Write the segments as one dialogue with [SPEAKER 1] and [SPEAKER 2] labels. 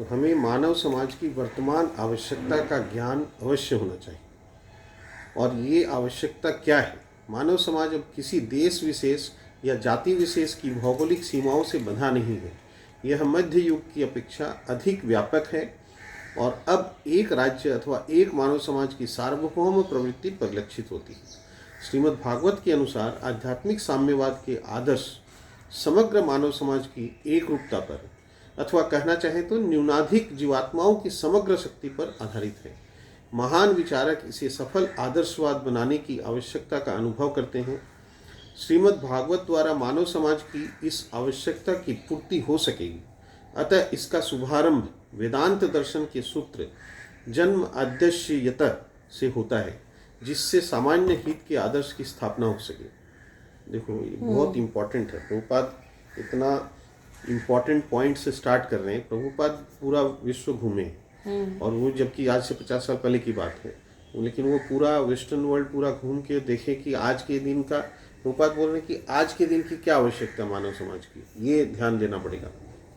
[SPEAKER 1] तो हमें मानव समाज की वर्तमान आवश्यकता का ज्ञान अवश्य होना चाहिए। और ये आवश्यकता क्या है? मानव समाज अब किसी देश विशेष या जाति विशेष की भौगोलिक सीमाओं से बंधा नहीं है। यह मध्य युग की अपेक्षा अधिक व्यापक है और अब एक राज्य अथवा एक मानव समाज की सार्वभौम प्रवृत्ति परिलक्षित होती है। श्रीमद् भागवत के अनुसार आध्यात्मिक साम्यवाद के आदर्श समग्र मानव समाज की एक रूपता पर अथवा कहना चाहें तो न्यूनाधिक जीवात्माओं की समग्र शक्ति पर आधारित है। महान विचारक इसे सफल आदर्शवाद बनाने की आवश्यकता का अनुभव करते हैं। श्रीमद् भागवत द्वारा मानव समाज की इस आवश्यकता की पूर्ति हो सकेगी। अतः इसका शुभारंभ वेदांत दर्शन के सूत्र जन्म अध्यक्ष से होता है, जिससे सामान्य हित के आदर्श की स्थापना हो सके। देखो ये बहुत इम्पोर्टेंट है। प्रभुपाद इतना इम्पोर्टेंट पॉइंट से स्टार्ट कर रहे हैं। प्रभुपाद पूरा विश्व घूमे और वो जबकि आज से 50 साल पहले की बात है, लेकिन वो पूरा वेस्टर्न वर्ल्ड पूरा घूम के देखे कि आज के दिन का, प्रभुपाद बोल रहे हैं कि आज के दिन की क्या आवश्यकता मानव समाज की, ये ध्यान देना पड़ेगा।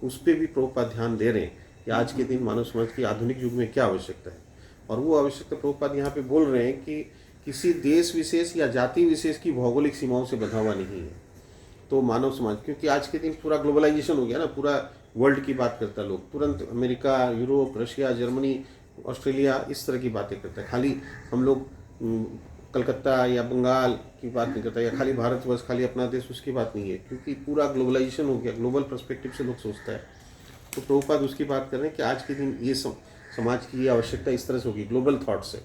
[SPEAKER 1] उस पर भी प्रभुपाद ध्यान दे रहे हैं कि आज के दिन मानव समाज की आधुनिक युग में क्या आवश्यकता है। और वो आवश्यकता प्रभुपाद यहाँ पे बोल रहे हैं कि किसी देश विशेष या जाति विशेष की भौगोलिक सीमाओं से बंधा हुआ नहीं है। तो मानव समाज, क्योंकि आज के दिन पूरा ग्लोबलाइजेशन हो गया ना, पूरा वर्ल्ड की बात करता है लोग, तुरंत America, Europe, Russia, Germany, Australia इस तरह की बातें करता है। खाली हम लोग कलकत्ता या बंगाल की बात नहीं करता, या खाली भारतवर्ष, खाली अपना देश, उसकी बात नहीं है, क्योंकि पूरा ग्लोबलाइजेशन हो गया, ग्लोबल पर्सपेक्टिव से लोग सोचता है। तो प्रभुपाद उसकी बात कर रहे हैं कि आज के दिन ये समाज की ये आवश्यकता इस तरह से होगी, ग्लोबल थॉट से।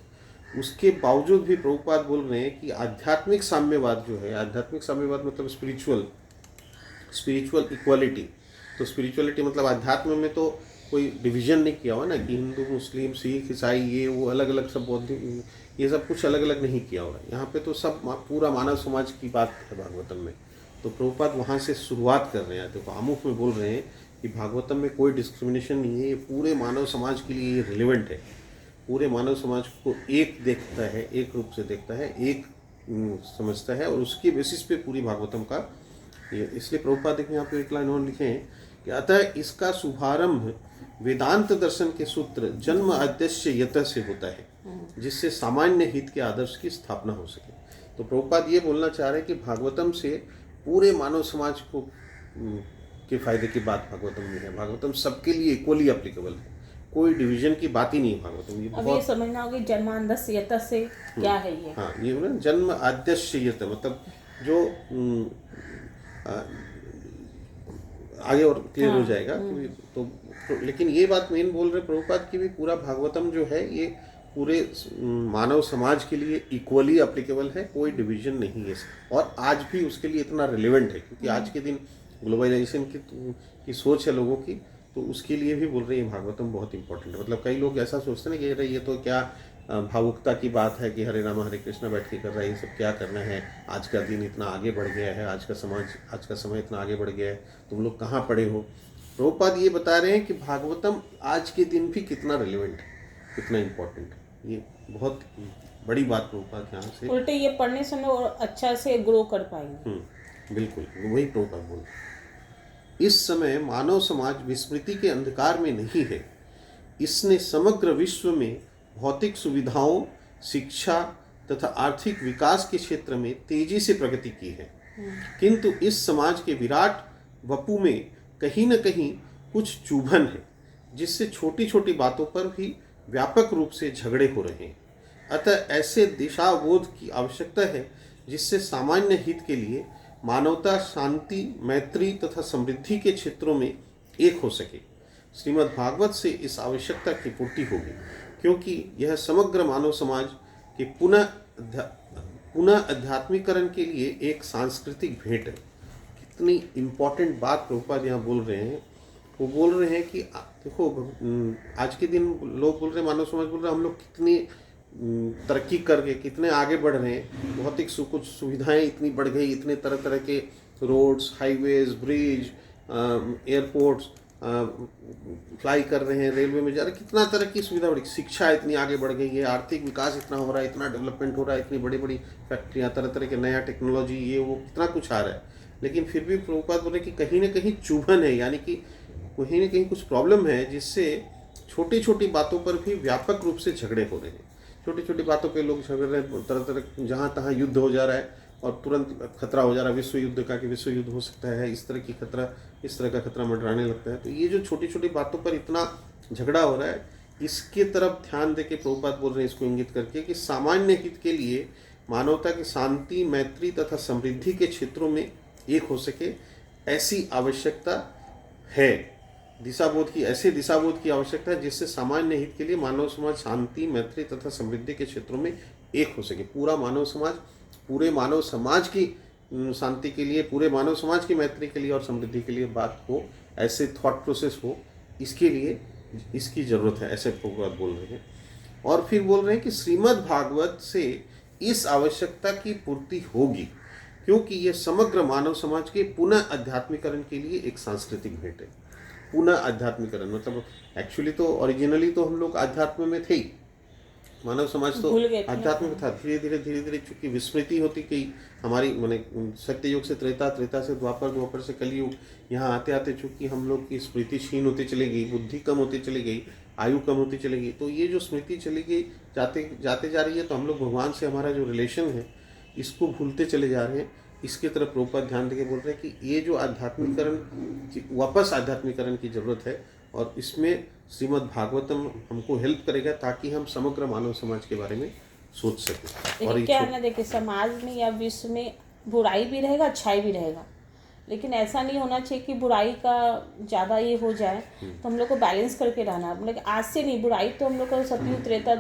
[SPEAKER 1] उसके बावजूद भी प्रभुपाद बोल रहे हैं कि आध्यात्मिक साम्यवाद जो है, आध्यात्मिक साम्यवाद मतलब स्पिरिचुअल इक्वालिटी। तो स्पिरिचुअलिटी मतलब अध्यात्म में तो कोई डिवीजन नहीं किया हुआ ना कि हिंदू, मुस्लिम, सिख, ईसाई, ये वो अलग अलग सब बौद्ध, ये सब कुछ अलग अलग नहीं किया हुआ है। यहाँ पे तो सब पूरा मानव समाज की बात है भागवतम में। तो प्रभुपाद वहाँ से शुरुआत कर रहे हैं। तो आमुख में बोल रहे हैं कि भागवतम में कोई डिस्क्रिमिनेशन नहीं है, ये पूरे मानव समाज के लिए ये रिलेवेंट है। पूरे मानव समाज को एक देखता है, एक रूप से देखता है, एक समझता है, और उसके बेसिस पे पूरी भागवतम का ये। इसलिए प्रभुपाद देखिए यहाँ पे एक लाइन और लिखे हैं कि अतः इसका शुभारंभ वेदांत दर्शन के सूत्र जन्म अध्यक्ष से होता है, जिससे सामान्य हित के आदर्श की स्थापना हो सके। तो प्रभुपाद ये बोलना चाह रहे हैं कि भागवतम से पूरे मानव समाज को के फायदे की बात भागवतम में है। भागवतम सबके लिए इक्वली एप्लीकेबल है, कोई डिवीजन की बात ही नहीं है भागवतम। ये
[SPEAKER 2] अब ये समझना होगा जन्मांधस्य से क्या है ये।
[SPEAKER 1] हाँ, ये ना जन्म आद्यश्यत मतलब जो आगे और क्लियर हो जाएगा। तो लेकिन ये बात मेन बोल रहे प्रभुपाद की भी, पूरा भागवतम जो है ये पूरे मानव समाज के लिए इक्वली एप्लीकेबल है, कोई डिवीजन नहीं है। और आज भी उसके लिए इतना रिलेवेंट है, क्योंकि आज के दिन ग्लोबलाइजेशन की सोच है लोगों की, तो उसके लिए भी बोल रहे हैं भागवतम बहुत इंपॉर्टेंट है। मतलब कई लोग ऐसा सोचते हैं कि अरे ये तो क्या भावुकता की बात है कि हरे राम हरे कृष्णा बैठ के कर रहा है, ये सब क्या करना है, आज का दिन इतना आगे बढ़ गया है, आज का समय इतना आगे बढ़ गया है, तुम लोग कहाँ पढ़े हो। प्रभुपाद ये बता रहे हैं कि भागवतम आज के दिन भी कितना रिलेवेंट है, कितना इम्पोर्टेंट है। ये बहुत बड़ी बात प्रभुपाद यहाँ से,
[SPEAKER 2] उल्टे ये पढ़ने से और अच्छा से ग्रो कर पाएंगे।
[SPEAKER 1] बिल्कुल वही प्रभुपाद बोल रहे। इस समय मानव समाज विस्मृति के अंधकार में नहीं है। इसने समग्र विश्व में भौतिक सुविधाओं, शिक्षा तथा आर्थिक विकास के क्षेत्र में तेजी से प्रगति की है, किंतु इस समाज के विराट वपु में कहीं न कहीं कुछ चुभन है, जिससे छोटी छोटी बातों पर भी व्यापक रूप से झगड़े हो रहे हैं। अतः ऐसे दिशाबोध की आवश्यकता है जिससे सामान्य हित के लिए मानवता शांति, मैत्री तथा समृद्धि के क्षेत्रों में एक हो सके। श्रीमद् भागवत से इस आवश्यकता की पूर्ति होगी, क्योंकि यह समग्र मानव समाज के पुनः अध्यात्मीकरण के लिए एक सांस्कृतिक भेंट है। कितनी इम्पोर्टेंट बात प्रभुपाद यहाँ बोल रहे हैं। वो बोल रहे हैं कि देखो आज के दिन लोग बोल रहे हैं, मानव समाज बोल रहे हैं, हम लोग कितनी तरक्की कर गए, कितने आगे बढ़ रहे हैं, भौतिक कुछ सुविधाएं इतनी बढ़ गई, इतने तरह तरह के roads, highways, bridge, airports, fly कर रहे हैं, रेलवे में जा रहे हैं, कितना तरह की सुविधा बढ़ी, शिक्षा इतनी आगे बढ़ गई है, आर्थिक विकास इतना हो रहा है, इतना डेवलपमेंट हो रहा है, इतनी बड़ी बड़ी फैक्ट्रियाँ, तरह तरह के नया टेक्नोलॉजी, ये वो कितना कुछ आ रहा है। लेकिन फिर भी प्रभुपाद बोल रहे कि कहीं ना कहीं चुभन है, यानी कि कहीं ना कहीं कुछ प्रॉब्लम है जिससे छोटी छोटी बातों पर भी व्यापक रूप से झगड़े हो रहे हैं। छोटी छोटी बातों पे लोग झगड़ रहे हैं, तरह तरह जहाँ तहाँ युद्ध हो जा रहा है और तुरंत खतरा हो जा रहा है विश्व युद्ध का, कि विश्व युद्ध हो सकता है, इस तरह का खतरा मंडराने लगता है। तो ये जो छोटी छोटी बातों पर इतना झगड़ा हो रहा है, इसके तरफ ध्यान देके प्रभुपाद बोल रहे हैं, इसको इंगित करके कि सामान्य हित के लिए मानवता की शांति, मैत्री तथा समृद्धि के क्षेत्रों में एक हो सके, ऐसी आवश्यकता है। ऐसे दिशाबोध की आवश्यकता है जिससे सामान्य हित के लिए मानव समाज शांति, मैत्री तथा समृद्धि के क्षेत्रों में एक हो सके। पूरा मानव समाज, पूरे मानव समाज की शांति के लिए, पूरे मानव समाज की मैत्री के लिए और समृद्धि के लिए बात हो, ऐसे थॉट प्रोसेस हो, इसके लिए इसकी जरूरत है, ऐसे प्रभुपाद बोल रहे हैं। और फिर बोल रहे हैं कि श्रीमद् भागवत से इस आवश्यकता की पूर्ति होगी, क्योंकि यह समग्र मानव समाज के पुनः अध्यात्मीकरण के लिए एक सांस्कृतिक भेंट है। पुनः अध्यात्मीकरण मतलब एक्चुअली तो ओरिजिनली तो हम लोग अध्यात्म में थे ही, मानव समाज तो अध्यात्म में था। धीरे धीरे चूंकि विस्मृति होती गई हमारी, माने सत्य युग से त्रेता, त्रेता से द्वापर, द्वापर से कलयुग, यहाँ आते आते चूंकि हम लोग की स्मृति क्षीण होती चली गई, बुद्धि कम होती चली गई, आयु कम होती चली गई। तो ये जो स्मृति चली गई जाते जा रही है, तो हम लोग भगवान से हमारा जो रिलेशन है इसको भूलते चले जा रहे हैं। इसके तरफ प्रभुपाद ध्यान देके बोल रहे हैं कि ये जो आध्यात्मिकरण, वापस आध्यात्मिकरण की जरूरत है, और इसमें श्रीमद् भागवतम हमको हेल्प करेगा ताकि हम समग्र मानव समाज के बारे में सोच सकें। और
[SPEAKER 2] क्या है ना, देखिए समाज में या विश्व में बुराई भी रहेगा, अच्छाई भी रहेगा, लेकिन ऐसा नहीं होना चाहिए कि बुराई का ज़्यादा ये हो जाए। तो हम लोग को बैलेंस करके रहना है। मतलब आज से नहीं, बुराई तो हम लोग का सतयुग त्रेता